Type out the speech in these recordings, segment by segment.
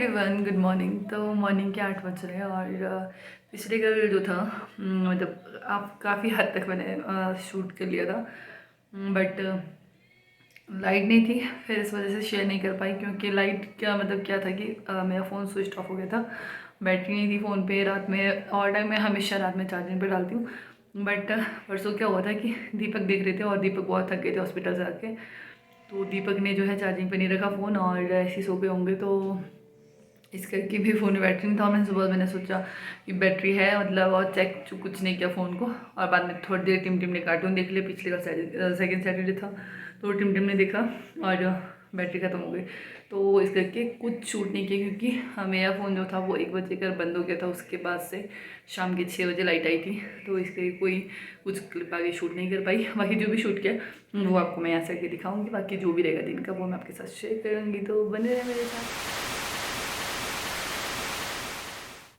Everyone, good morning. तो morning के 8 बज रहे हैं और पिछले कल जो था मतलब आप काफ़ी हद तक मैंने शूट कर लिया था, बट लाइट नहीं थी। फिर इस वजह से शेयर नहीं कर पाई क्योंकि लाइट क्या मतलब क्या था कि मेरा फ़ोन स्विच ऑफ हो गया था, बैटरी नहीं थी फ़ोन पे रात में। और टाइम मैं हमेशा रात में चार्जिंग पे डालती हूँ, बट परसों क्या हुआ था कि दीपक देख रहे थे और दीपक बहुत थक गए थे हॉस्पिटल से आके। तो दीपक ने जो है चार्जिंग पे नहीं रखा फ़ोन और ऐसे सो गए होंगे, तो इस करके भी फ़ोन में बैटरी नहीं था। मैंने सुबह सोचा कि बैटरी है मतलब, और चेक कुछ नहीं किया फ़ोन को। और बाद में थोड़ी देर टिम टिम ने कार्टून देख लिया, पिछले का सेकंड सैटरडे था तो टिम टिम ने देखा और बैटरी ख़त्म हो गई। तो इस करके कुछ शूट नहीं किया क्योंकि मेरा फ़ोन जो था वो 1 बजे का बंद हो गया था। उसके बाद से शाम के 6 बजे लाइट आई थी, तो इसके कोई कुछ क्लिप आगे शूट नहीं कर पाई। बाकी जो भी शूट किया वो आपको मैं यहाँ से आके दिखाऊंगी। बाकी जो भी रहेगा दिन का वो मैं आपके साथ शेयर करूँगी, तो बने रहे मेरे साथ।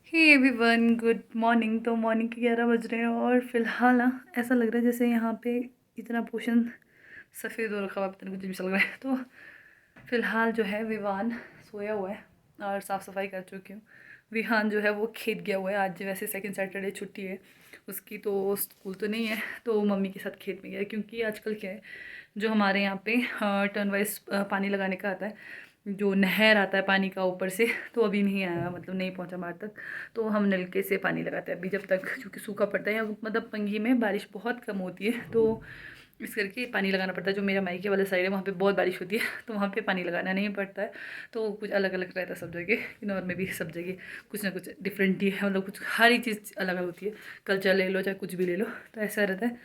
Hey everyone, good morning. तो मॉर्निंग के 11 बज रहे हैं और फिलहाल ना ऐसा लग रहा है जैसे यहाँ पे इतना पोर्शन सफ़ेद हो रखा हुआ, पता नहीं कुछ भी चल रहा है। तो फिलहाल जो है विवान सोया हुआ है और साफ़ सफाई कर चुकी हूँ। विहान जो है वो खेत गया हुआ है, आज वैसे सेकंड सैटरडे छुट्टी है उसकी, तो स्कूल तो नहीं है, तो मम्मी के साथ खेत में गया है। क्योंकि आजकल क्या है, जो हमारे यहाँ पे टर्न वाइज पानी लगाने का आता है, जो नहर आता है पानी का ऊपर से, तो अभी नहीं आया, मतलब नहीं पहुंचा बाहर तक। तो हम नलके से पानी लगाते हैं अभी, जब तक क्योंकि सूखा पड़ता है या मतलब पंगी में बारिश बहुत कम होती है, तो इस करके पानी लगाना पड़ता है। जो मेरा मायके वाले साइड है वहाँ पे बहुत बारिश होती है, तो वहाँ पे पानी लगाना नहीं पड़ता है। तो कुछ अलग अलग रहता है सब जगह, किन्नौर में भी सब जगह कुछ ना कुछ डिफरेंट ही है, मतलब कुछ हर ही चीज़ अलग अलग होती है। कल्चर ले लो चाहे कुछ भी ले लो, तो ऐसा रहता है।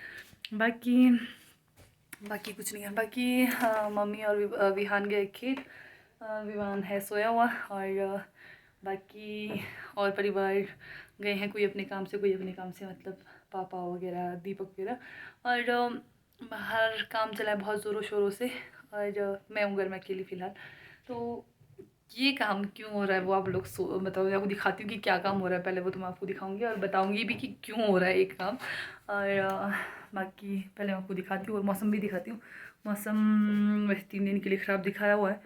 बाकी बाकी कुछ नहीं है। बाकी हाँ, मम्मी और विहान गए खेत, विवान है सोया हुआ, और बाकी और परिवार गए हैं, कोई अपने काम से कोई अपने काम से, मतलब पापा वगैरह दीपक वगैरह। और बाहर काम चला है बहुत ज़ोरों शोरों से, और मैं हूँ घर में अकेली फ़िलहाल। तो ये काम क्यों हो रहा है वो आप लोग मतलब मैं आपको दिखाती हूँ कि क्या काम हो रहा है। पहले वो तो मैं आपको दिखाऊंगी और बताऊंगी भी कि क्यों हो रहा है एक काम। और बाकी पहले मैं आपको दिखाती हूँ और मौसम भी दिखाती हूँ। मौसम वैसे 3 दिन के लिए ख़राब दिखाया हुआ है,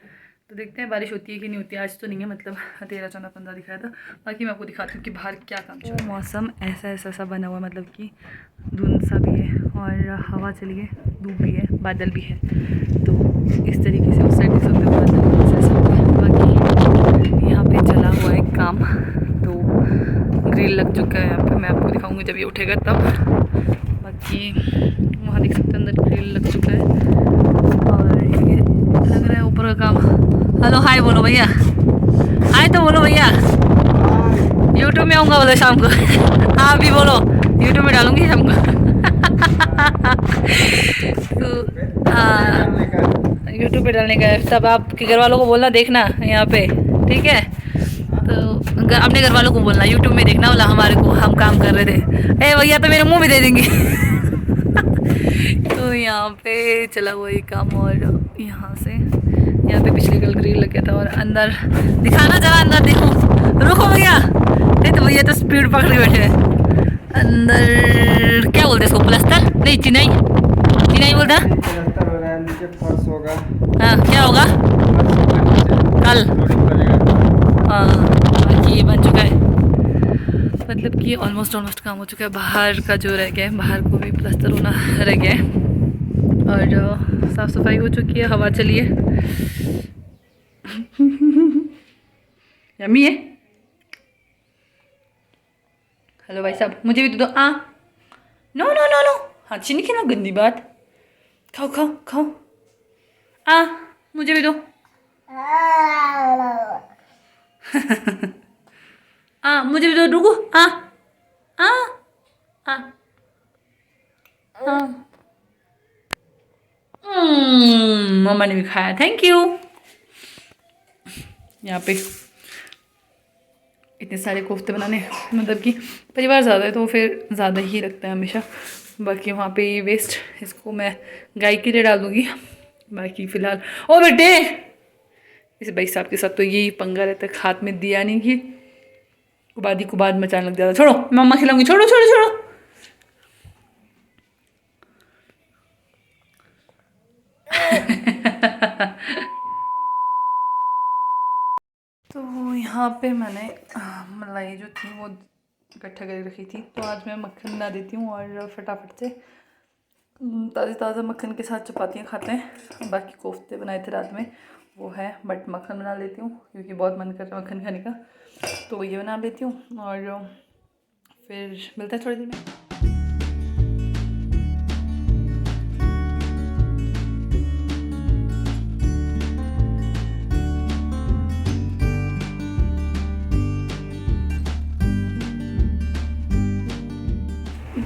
तो देखते हैं बारिश होती है कि नहीं होती है। आज तो नहीं है, मतलब 13, 14, 15 दिखाया था। बाकी मैं आपको दिखाती हूँ कि बाहर क्या काम चल रहा है। मौसम ऐसा ऐसा सा बना हुआ है, मतलब कि धुंध सा भी है और हवा चली है, धूप भी है, बादल भी है। तो इस तरीके से उस साइड से बादल ऐसा हुआ है। बाकी यहाँ पे चला हुआ है काम, तो ग्रिल लग चुका है यहाँ पे। मैं आपको दिखाऊंगी जब ये उठेगा तब। बाकी वहाँ देख सकते हैं अंदर ग्रिल लग चुका है, और ये लग रहा है ऊपर का काम। हेलो हाय बोलो भैया, हाय तो बोलो भैया। यूट्यूब में आऊँगा बोलो शाम को। हाँ अभी बोलो, यूट्यूब में डालूंगी शाम को। तो हाँ, यूट्यूब पे डालने का है। सब आपके घर वालों को बोलना देखना यहाँ पे, ठीक है। तो अपने घर वालों को बोलना यूट्यूब में देखना वाला हमारे को, हम काम कर रहे थे। ए भैया तो मेरे मुंह भी दे देंगे। तो यहाँ पे चला हुआ ये काम, और यहाँ पे पिछले कल ग्रिल लग गया था। और अंदर दिखाना जरा, अंदर देखो, रुको भैया। नहीं तो भैया तो स्पीड पकड़ के बैठे हैं। अंदर क्या बोलते हैं इसको, प्लास्टर नहीं, चिनाई, चिनाई बोलता है। प्लास्टर हो रहा है, नीचे फर्श होगा। हाँ क्या होगा फर्श होगा नीचे, कल। लोडिंग करेगा। हाँ बाकी ये बन चुका है, मतलब कि ऑलमोस्ट काम हो चुका है। बाहर का जो रह गया है, बाहर को भी प्लास्टर होना रह गया है, और साफ़ सफाई हो चुकी है, हवा चली है। यम्मी है। हेलो भाई साहब, मुझे भी दे दो। नो नो नो नो, हाँ चीनी खिलाओ, गंदी बात। खाओ खाओ खाओ, मुझे भी दो। मुझे भी दो, रुको। आ आ आ मम्मा ने भी खाया, थैंक यू। यहाँ पे इतने सारे कोफ्ते बनाने, मतलब कि परिवार ज़्यादा है तो फिर ज़्यादा ही लगता है हमेशा। बाकी वहाँ पे ये वेस्ट, इसको मैं गाय के लिए डाल दूँगी। बाकी फ़िलहाल ओ बेटे, इस भाई साहब के साथ तो यही पंगा रहता है, हाथ में दिया नहीं कि कुबाद मचाने लग जाता। छोड़ो, मम्मा खिलाऊंगी, छोड़ो छोड़ो छोड़ो। तो यहाँ पे मैंने मलाई जो थी वो इकट्ठा कर रखी थी, तो आज मैं मक्खन बना देती हूँ और फटाफट से ताज़ा मक्खन के साथ चपातियाँ खाते हैं। बाकी कोफ्ते बनाए थे रात में वो है, बट मक्खन बना लेती हूँ क्योंकि बहुत मन कर रहा है मक्खन खाने का, तो ये बना लेती हूँ और फिर मिलते हैं थोड़ी देर में।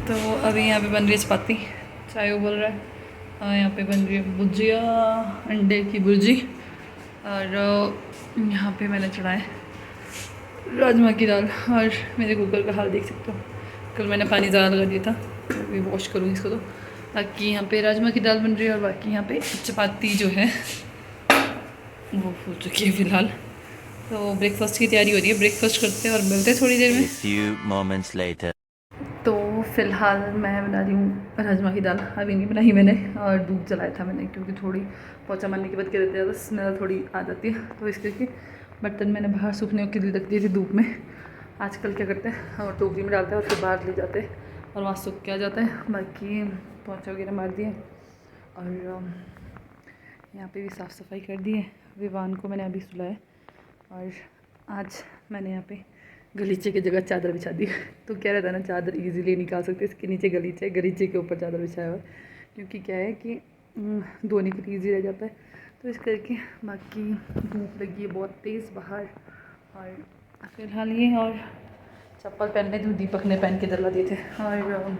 तो अभी यहाँ पे बन रही है चपाती, चाय उबल रहा है, यहाँ पे बन रही है भुजिया, अंडे की भुर्जी, और यहाँ पे मैंने चढ़ाया राजमा की दाल। और मेरे कुकर का हाल देख सकते हो, कल मैंने पानी ज़्यादा लगा दिया था, तो अभी वॉश करूँगी इसको। तो बाकी यहाँ पे राजमा की दाल बन रही है और बाकी यहाँ पे चपाती जो है वो हो चुकी है फ़िलहाल। तो ब्रेकफास्ट की तैयारी हो रही है, ब्रेकफास्ट करते हैं और मिलते हैं थोड़ी देर में। A few moments later. तो फ़िलहाल मैं बना रही हूँ राजमा की दाल, अभी नहीं बनाई मैंने, और दूध जलाया था मैंने क्योंकि थोड़ी पोछा मारने के बाद क्या रहते हैं स्मेल थोड़ी आ जाती है, तो इस करके बर्तन मैंने बाहर सूखने के लिए रख दिए थे धूप में। आजकल क्या करते हैं और टोकरी में डालते हैं और फिर बाहर ले जाते हैं और वहाँ सूख के आ जाता है। बाकी पोछा वगैरह मार दिए और यहाँ पे भी साफ़ सफाई कर दी है। विवान को मैंने अभी सुलाया और आज मैंने यहाँ पे गलीचे की जगह चादर बिछा दी। तो क्या रहता है ना, चादर इजीली निकाल सकते हैं, इसके नीचे गलीचा है, गलीचे के ऊपर चादर बिछाया हुआ है, क्योंकि क्या है कि धोने के लिए ईजी रह जाता है, तो इस करके। बाकी धूप लगी है बहुत तेज़ बाहर, और फिलहाल ये और चप्पल पहनने थे, दीपक ने पहन के जला दिए थे। और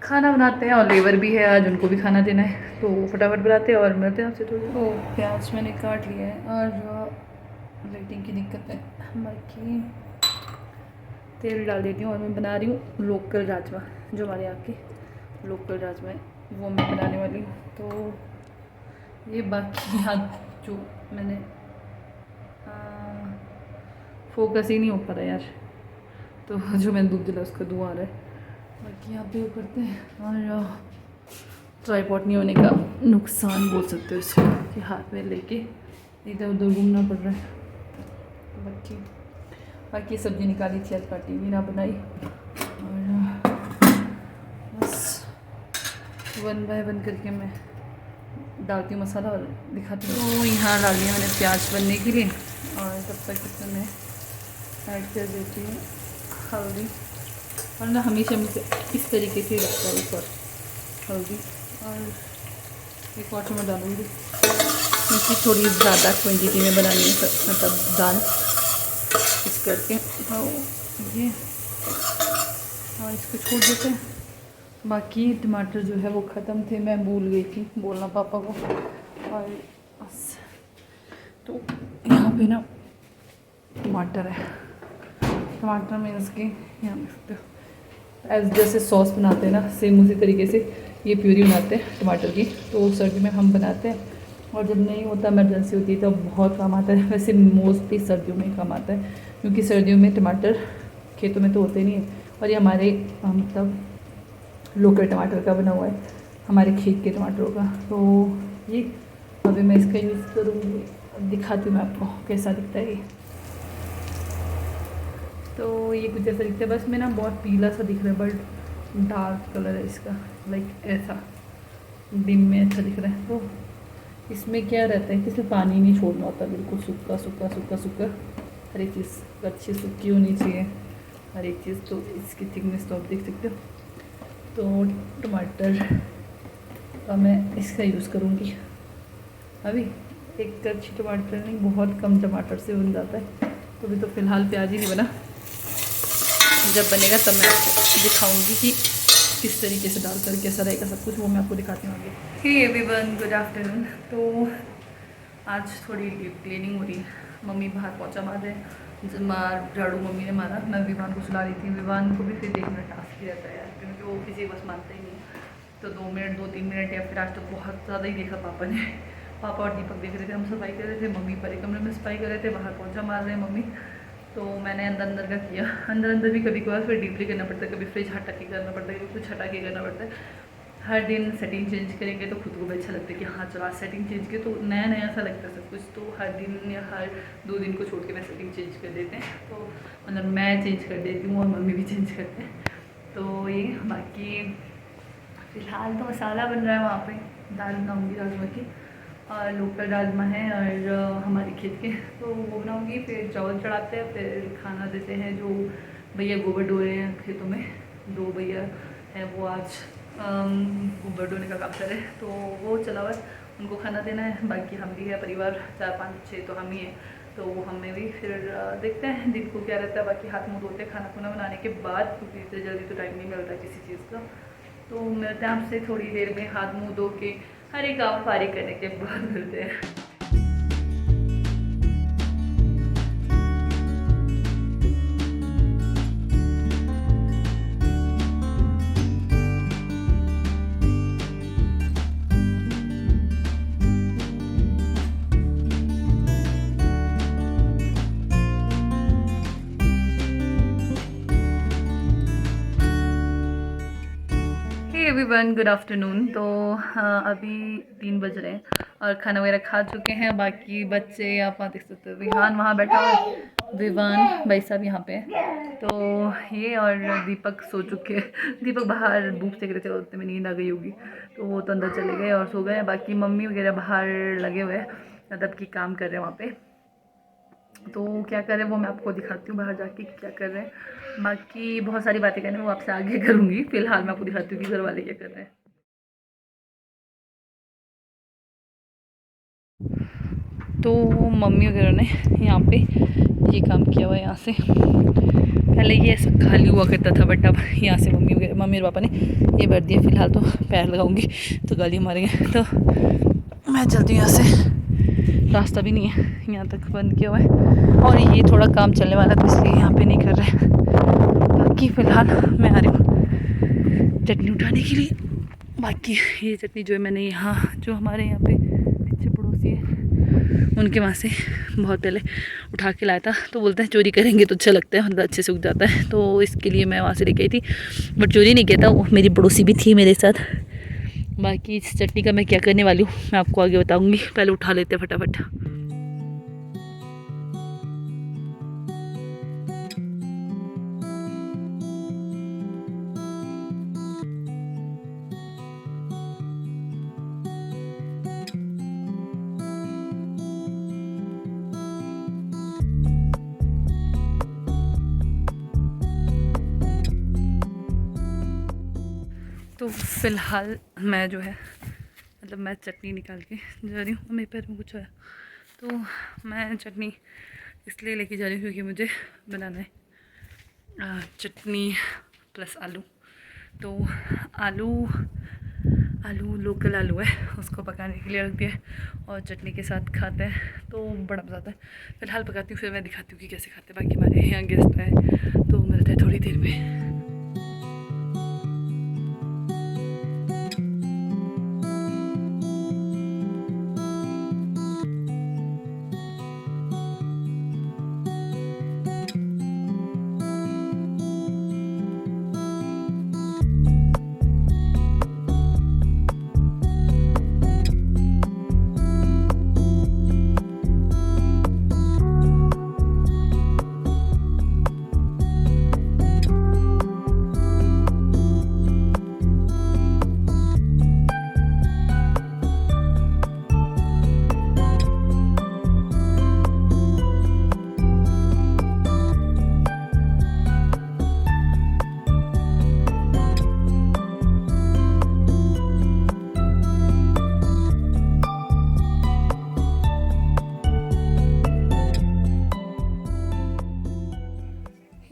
खाना बनाते हैं और लेबर भी है आज, उनको भी खाना देना है, तो फटाफट बनाते हैं और मिलते हैं आपसे थोड़ी। तो प्याज मैंने काट लिया है और लाइटिंग की दिक्कत है, बाकी तेल डाल देती हूँ। और मैं बना रही हूँ लोकल राजमा, जो हमारे यहाँ के लोकल राजमा है वो मैं बनाने वाली हूँ। तो ये बाकी यहाँ जो मैंने फोकस ही नहीं हो पा रहा यार, तो जो मैंने दूध दिला उसका धुआं आ रहा है। बाकी यहाँ पे वो करते हैं, और ट्राईपॉड नहीं होने का नुकसान बोल सकते हो इसको, कि हाथ में लेके इधर उधर घूमना पड़ रहा है। बाकी सब्ज़ी निकाली थी आज, काटी भी ना बनाई, और बस 1 बाय 1 करके मैं डालती हूँ मसाला और दिखाती हूँ। तो यहाँ डाल दिया मैंने प्याज बनने के लिए, और तब तक इसमें मैं ऐड कर देती हूँ हल्दी, और ना हमेशा मुझे इस तरीके से लगता है ऊपर हल्दी, और एक और चम्मच डालूँगी क्योंकि थोड़ी ज़्यादा क्वांटिटी में बनानी है, मतलब दाल, इस करके। तो ये और इसको छोड़ देते हैं। बाकी टमाटर जो है वो ख़त्म थे, मैं भूल गई थी बोलना पापा को, और बस। तो यहाँ पे ना टमाटर है, टमाटर में इसके यहाँ देख सकते हो, एज जैसे सॉस बनाते हैं ना, सेम उसी तरीके से ये प्यूरी बनाते हैं टमाटर की, तो सर्दी में हम बनाते हैं, और जब नहीं होता, इमरजेंसी होती है, तब बहुत काम आता है। वैसे मोस्टली सर्दियों में काम आता है, क्योंकि सर्दियों में टमाटर खेतों में तो होते नहीं है, और ये हमारे मतलब लोकल टमाटर का बना हुआ है, हमारे खेत के टमाटरों का। तो ये अभी मैं इसका यूज़ करूँगी, दिखाती हूँ मैं आपको कैसा दिखता है ये। तो ये कुछ ऐसा दिखता है, बस में ना बहुत पीला सा दिख रहा है, बट डार्क कलर है इसका, लाइक ऐसा डिम में अच्छा दिख रहा है। तो इसमें क्या रहता है कि इसमें पानी नहीं छोड़ना होता, बिल्कुल सूखा सूखा सूखा सूखा, हर एक चीज़ अच्छी सूखी होनी चाहिए, हर एक चीज़। तो इसकी थिकनेस तो आप देख सकते हो। तो टमाटर का मैं इसका यूज़ करूँगी अभी, एक अच्छी टमाटर नहीं, बहुत कम टमाटर से बन जाता है। तो अभी तो फ़िलहाल प्याज ही नहीं बना, जब बनेगा तब मैं आपको दिखाऊंगी कि किस तरीके से डालकर कैसा रहेगा सब कुछ, वो मैं आपको दिखाती हूँ आगे। Hey everyone, good afternoon. तो आज थोड़ी डीप क्लीनिंग हो रही है, मम्मी बाहर पोंछा मार रहे हैं, झाड़ू मम्मी ने मारा, मैं विवान को सुला रही थी। विवान को भी फिर देखना टास्क ही रहता है यार, क्योंकि वो किसी बस मानता ही नहीं, तो 2 मिनट 2-3 मिनट, या फिर आज तो बहुत ज़्यादा ही देखा पापा ने। पापा और दीपक देख रहे थे, हम सफाई कर रहे थे, मम्मी परे कमरे में सफाई कर रहे थे, बाहर पोंछा मार रहे हैं मम्मी। तो मैंने अंदर का किया, अंदर भी कभी कभार फिर डीपली करना पड़ता है, कभी फ्रिज हटा के करना पड़ता है, कभी कुछ हटा के करना पड़ता है। हर दिन सेटिंग चेंज करेंगे तो खुद को भी अच्छा लगता है कि हाँ चलो आज सेटिंग चेंज की तो नया नया सा लगता है सब कुछ। तो हर दिन या हर 2 दिन को छोड़ के मैं सेटिंग चेंज कर देते हैं, तो मतलब मैं चेंज कर देती हूँ और मम्मी भी चेंज करते हैं। तो ये बाकी फ़िलहाल तो मसाला बन रहा है वहाँ पे, दाल बनाऊँगी राजमा की, और लोकल राजमा है और हमारे खेत के, तो वो बनाऊँगी। फिर चावल चढ़ाते हैं, फिर खाना देते हैं जो भैया गोबर डो रहे हैं खेतों में। 2 भैया हैं वो आज गोबर डोने का काम कर रहे हैं, तो वो चला हुआ है, उनको खाना देना है। बाकी हम भी है परिवार 4 5 6 तो हम ही हैं, तो वो हमें भी फिर देखते हैं दिन को क्या रहता है। बाकी हाथ मुँह धोते हैं खाना खुना बनाने के बाद, क्योंकि इतनी जल्दी तो टाइम नहीं मिलता किसी चीज़ का। तो मिलते हैं आपसे थोड़ी देर में, हाथ मुँह धो के हर एक काम फारिग करने के बाद मिलते हैं। Hey everyone, good afternoon. तो अभी 3 बज रहे हैं और खाना वगैरह खा चुके हैं। बाकी बच्चे आप वहाँ देख सकते हो, विहान वहाँ बैठा हुआ है, विवान भाई साहब यहाँ पे हैं। तो ये और दीपक सो चुके हैं। दीपक बाहर धूप सेक रहे थे, उतने में नींद आ गई होगी तो वो तो अंदर चले गए और सो गए। बाकी मम्मी वगैरह बाहर लगे हुए हैं, मतलब कि काम कर रहे हैं वहाँ पे। तो क्या कर रहे हैं वो मैं आपको दिखाती हूँ बाहर जाके क्या कर रहे हैं। बाकी बहुत सारी बातें करनी वो आपसे आगे करूँगी, फिलहाल मैं आपको दिखाती हूँ कि घर वाले क्या कर रहे हैं। तो मम्मी वगैरह ने यहाँ पे ये काम किया हुआ है। यहाँ से पहले ये ऐसा खाली हुआ करता था, बट अब यहाँ से मम्मी और पापा ने ये भर दिया। फ़िलहाल तो पैर लगाऊंगी तो गाली मारेंगे, तो मैं चलती हूँ यहाँ से। रास्ता भी नहीं है, यहाँ तक बंद किया हुआ है और ये थोड़ा काम चलने वाला तो इसलिए यहाँ पे नहीं कर रहे। बाकी फ़िलहाल मैं आ रही हूँ चटनी उठाने के लिए। बाकी ये चटनी जो है मैंने यहाँ जो हमारे यहाँ पे पीछे पड़ोसी है उनके वहाँ से बहुत पहले उठा के लाया था, तो बोलते हैं चोरी करेंगे तो अच्छा लगता है, मतलब अच्छे से उग जाता है, तो इसके लिए मैं वहाँ से लेके आई थी। बट चोरी नहीं किया था, वो मेरी पड़ोसी भी थी मेरे साथ। बाकी इस चटनी का मैं क्या करने वाली हूँ मैं आपको आगे बताऊँगी, पहले उठा लेते हैं फटाफट। तो फ़िलहाल मैं जो है मतलब मैं चटनी निकाल के जा रही हूँ। मेरे पैर में कुछ आया तो मैं चटनी इसलिए लेके जा रही हूँ क्योंकि मुझे बनाना है चटनी प्लस आलू। तो आलू लोकल आलू है, उसको पकाने के लिए रख दिया और चटनी के साथ खाते हैं तो बड़ा मज़ा आता है। फ़िलहाल पकाती हूँ फिर मैं दिखाती हूँ कि कैसे खाते हैं। बाकी हमारे यहाँ गेस्ट है तो मिलते हैं थोड़ी देर में।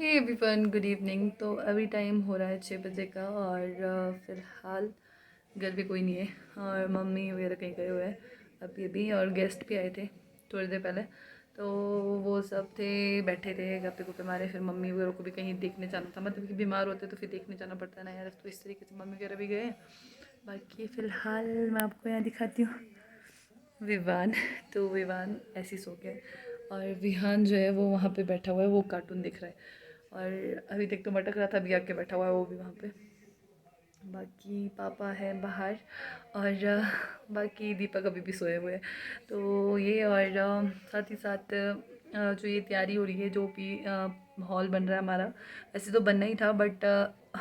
Hey everyone, good evening. तो अभी टाइम हो रहा है 6 बजे का और फ़िलहाल घर पे कोई नहीं है और मम्मी वगैरह कहीं गए हुए हैं अभी और गेस्ट भी आए थे थोड़ी देर पहले, तो वो सब थे बैठे थे गप्पे गुप्पे मारे। फिर मम्मी वगैरह को भी कहीं देखने जाना था, मतलब कि बीमार होते तो फिर देखने जाना पड़ता है ना यार, तो इस तरीके से मम्मी वगैरह भी गए। बाकी फ़िलहाल मैं आपको यहाँ दिखाती हूँ विवान। तो विवान ऐसे सो गया और विहान जो है वो वहाँ पे बैठा हुआ है, वो कार्टून देख रहा है और अभी तक तो मटक रहा था, अभी आके बैठा हुआ है वो भी वहाँ पे। बाकी पापा है बाहर और बाकी दीपक अभी भी सोए हुए हैं। तो ये और साथ ही साथ जो ये तैयारी हो रही है, जो भी हॉल बन रहा है हमारा, वैसे तो बनना ही था बट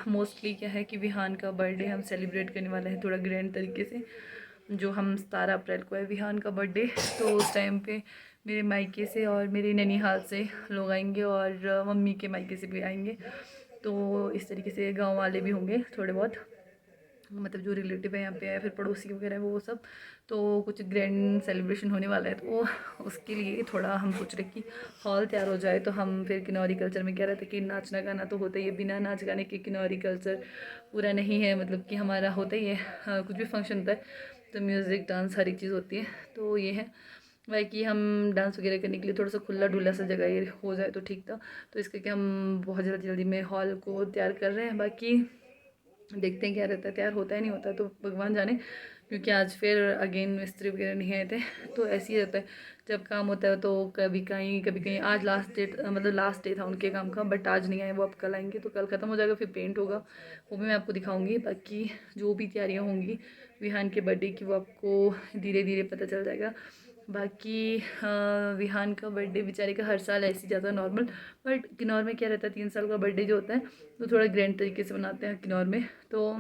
मोस्टली क्या है कि विहान का बर्थडे हम सेलिब्रेट करने वाले हैं थोड़ा ग्रैंड तरीके से। जो हम 17 अप्रैल को है विहान का बर्थडे, तो उस टाइम पे मेरे मायके से और मेरे ननिहाल से लोग आएंगे और मम्मी के मायके से भी आएंगे। तो इस तरीके से गांव वाले भी होंगे थोड़े बहुत, मतलब जो रिलेटिव है यहाँ पे है, फिर पड़ोसी वगैरह वो सब। तो कुछ ग्रैंड सेलिब्रेशन होने वाला है, तो उसके लिए थोड़ा हम सोच रहे कि हॉल तैयार हो जाए। तो हम फिर किन्नौरी कल्चर में कह रहे थे कि नाचना गाना तो होता ही है, बिना नाच गाने के किन्नौरी कल्चर पूरा नहीं है। मतलब कि हमारा होता ही है, कुछ भी फंक्शन होता है तो म्यूज़िक डांस हर एक चीज़ होती है। तो ये है वही कि हम डांस वगैरह करने के लिए थोड़ा सा खुला डुला सा जगह ये हो जाए तो ठीक था। तो इसके कि हम बहुत जल्दी में हॉल को तैयार कर रहे हैं। बाकी देखते हैं क्या रहता है, तैयार होता है नहीं होता तो भगवान जाने, क्योंकि आज फिर अगेन मिस्त्री वगैरह नहीं आए थे। तो ऐसे ही रहता है जब काम होता है, तो कभी कहीं आज लास्ट डेट मतलब लास्ट डे था उनके काम का, बट आज नहीं आए वो, अब कल आएंगे। तो कल ख़त्म हो जाएगा, फिर पेंट होगा, वो भी मैं आपको दिखाऊंगी। बाकी जो भी तैयारियाँ होंगी विहान के बर्थडे की वो आपको धीरे धीरे पता चल जाएगा। बाकी विहान का बर्थडे बेचारे का हर साल ऐसे ही जाता है नॉर्मल, बट किन्नौर में क्या रहता है 3 साल का बर्थडे जो होता है तो थोड़ा ग्रैंड तरीके से बनाते हैं किन्नौर में। तो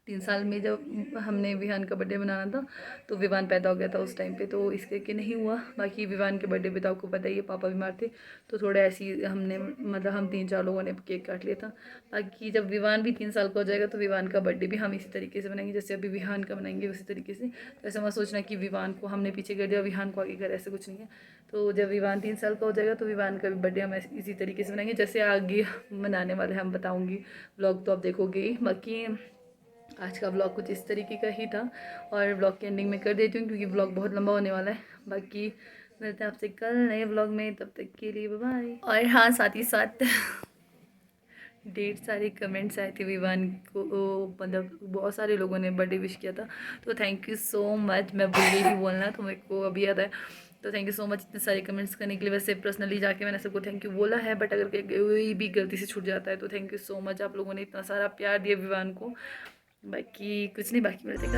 3 साल में जब हमने विहान का बर्थडे बनाना था तो विवान पैदा हो गया था उस टाइम पे, तो इसके कि नहीं हुआ। बाकी विवान के बर्थडे पे तो आपको पता ही है पापा बीमार थे, तो थोड़ा ऐसी हमने मतलब हम 3-4 लोगों ने केक काट लिया था। बाकी जब विवान भी 3 साल का हो जाएगा तो विवान का बर्थडे भी हम इसी तरीके से बनाएंगे जैसे अभी विहान का बनाएंगे उसी तरीके से। तो ऐसा मत सोचना कि विवान को हमने पीछे कर दिया विहान को आगे कर, ऐसे कुछ नहीं है। तो जब विवान 3 साल का हो जाएगा तो विवान का भी बर्थडे हम इसी तरीके से बनाएंगे जैसे आगे मनाने वाले हम बताऊँगी। व्लॉग तो आप देखोगे ही। बाकी आज का व्लॉग कुछ इस तरीके का ही था और व्लॉग की एंडिंग में कर देती हूँ क्योंकि व्लॉग बहुत लंबा होने वाला है। बाकी मिलते हैं आपसे कल नए व्लॉग में, तब तक के लिए बाय बाय। और हाँ, साथ ही साथ ढेर सारे कमेंट्स आए थे विवान को, मतलब बहुत सारे लोगों ने बर्थडे विश किया था, तो थैंक यू सो मच। मैं भूल गई थी बोलना, तो मेरे को अभी याद है। तो थैंक यू सो मच इतने सारे कमेंट्स करने के लिए। वैसे पर्सनली जाके मैंने सबको थैंक यू बोला है, बट अगर कोई भी गलती से छूट जाता है तो थैंक यू सो मच। आप लोगों ने इतना सारा प्यार दिया विवान को। बाकी कुछ नहीं, बाकी मिलते हैं।